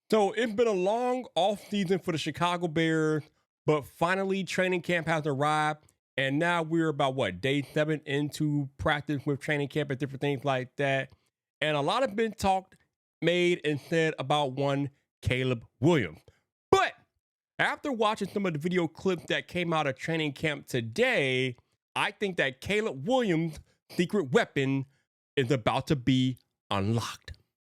So it's been a long off season for the Chicago Bears, but finally training camp has arrived. And now we're about what, day 7 into practice with training camp and different things like that. And a lot have been talked, made, and said about one Caleb Williams. But after watching some of the video clips that came out of training camp today, I think that Caleb Williams' secret weapon is about to be unlocked.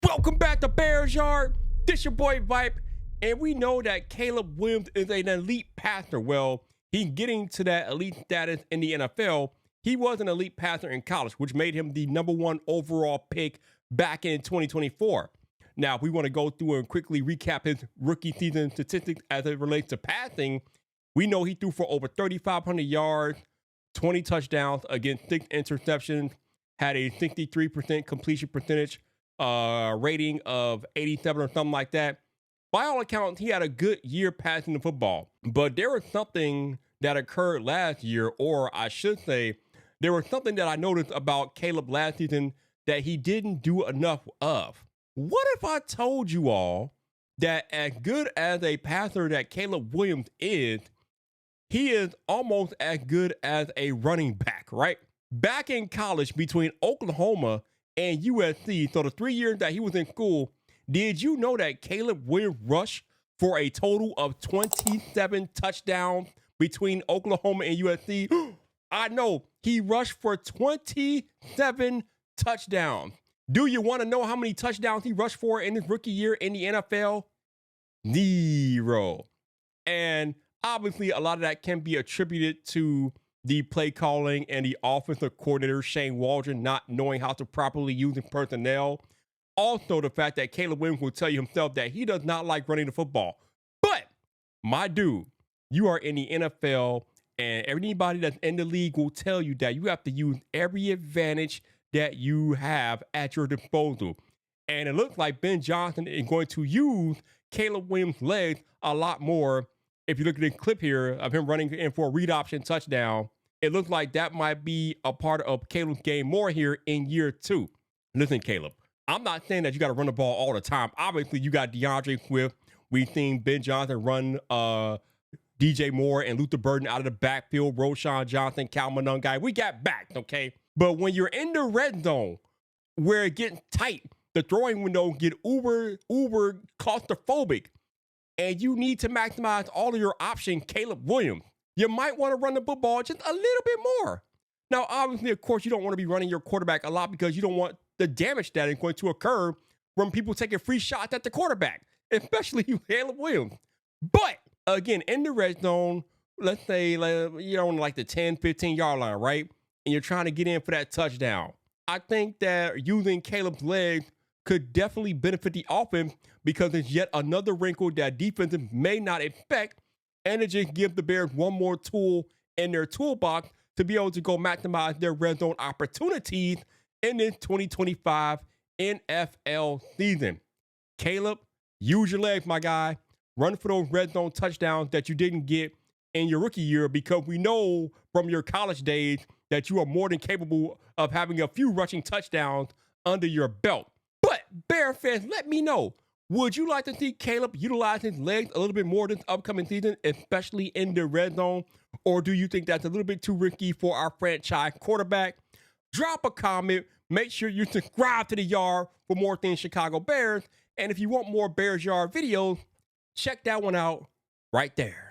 Welcome back to Bears Yard. This your boy Vipe, and we know that Caleb Williams is an elite passer. Well, he's getting to that elite status in the NFL. He was an elite passer in college, which made him the #1 overall pick back in 2024. Now, if we want to go through and quickly recap his rookie season statistics as it relates to passing, we know he threw for over 3,500 yards, 20 touchdowns against 6 interceptions, had a 63% completion percentage, rating of 87 or something like that. By all accounts, he had a good year passing the football. But there was something that occurred last year, or I should say, there was something that I noticed about Caleb last season that he didn't do enough of. What if I told you all that as good as a passer that Caleb Williams is, he is almost as good as a running back, right? Back in college between Oklahoma and USC, so the 3 years that he was in school, did you know that Caleb Williams rushed for a total of 27 touchdowns between Oklahoma and USC? I know, he rushed for 27 touchdowns. Do you want to know how many touchdowns he rushed for in his rookie year in the NFL? 0. And obviously, a lot of that can be attributed to the play calling and the offensive coordinator, Shane Waldron, not knowing how to properly use his personnel. Also, the fact that Caleb Williams will tell you himself that he does not like running the football. But, my dude, you are in the NFL, and anybody that's in the league will tell you that you have to use every advantage that you have at your disposal. And it looks like Ben Johnson is going to use Caleb Williams' legs a lot more. If you look at the clip here of him running in for a read option touchdown, it looks like that might be a part of Caleb's game more here in year 2. Listen, Caleb, I'm not saying that you got to run the ball all the time. Obviously, you got DeAndre Swift. We've seen Ben Johnson run DJ Moore and Luther Burden out of the backfield, Roshan Johnson, Cal Monungai. We got backs, okay? But when you're in the red zone where it gets tight, the throwing window get uber claustrophobic, and you need to maximize all of your options, Caleb Williams, you might want to run the football just a little bit more. Now, obviously, of course, you don't want to be running your quarterback a lot because you don't want the damage that is going to occur from people taking free shots at the quarterback, especially Caleb Williams. But, again, in the red zone, let's say you're on like the 10, 15-yard line, right? And you're trying to get in for that touchdown. I think that using Caleb's legs could definitely benefit the offense because it's yet another wrinkle that defenses may not expect, and it just gives the Bears one more tool in their toolbox to be able to go maximize their red zone opportunities in this 2025 NFL season. Caleb, use your legs, my guy. Run for those red zone touchdowns that you didn't get in your rookie year, because we know from your college days that you are more than capable of having a few rushing touchdowns under your belt. But, Bear fans, let me know, would you like to see Caleb utilize his legs a little bit more this upcoming season, especially in the red zone? Or do you think that's a little bit too risky for our franchise quarterback? Drop a comment. Make sure you subscribe to the Yard for more things Chicago Bears. And if you want more Bears Yard videos, check that one out right there.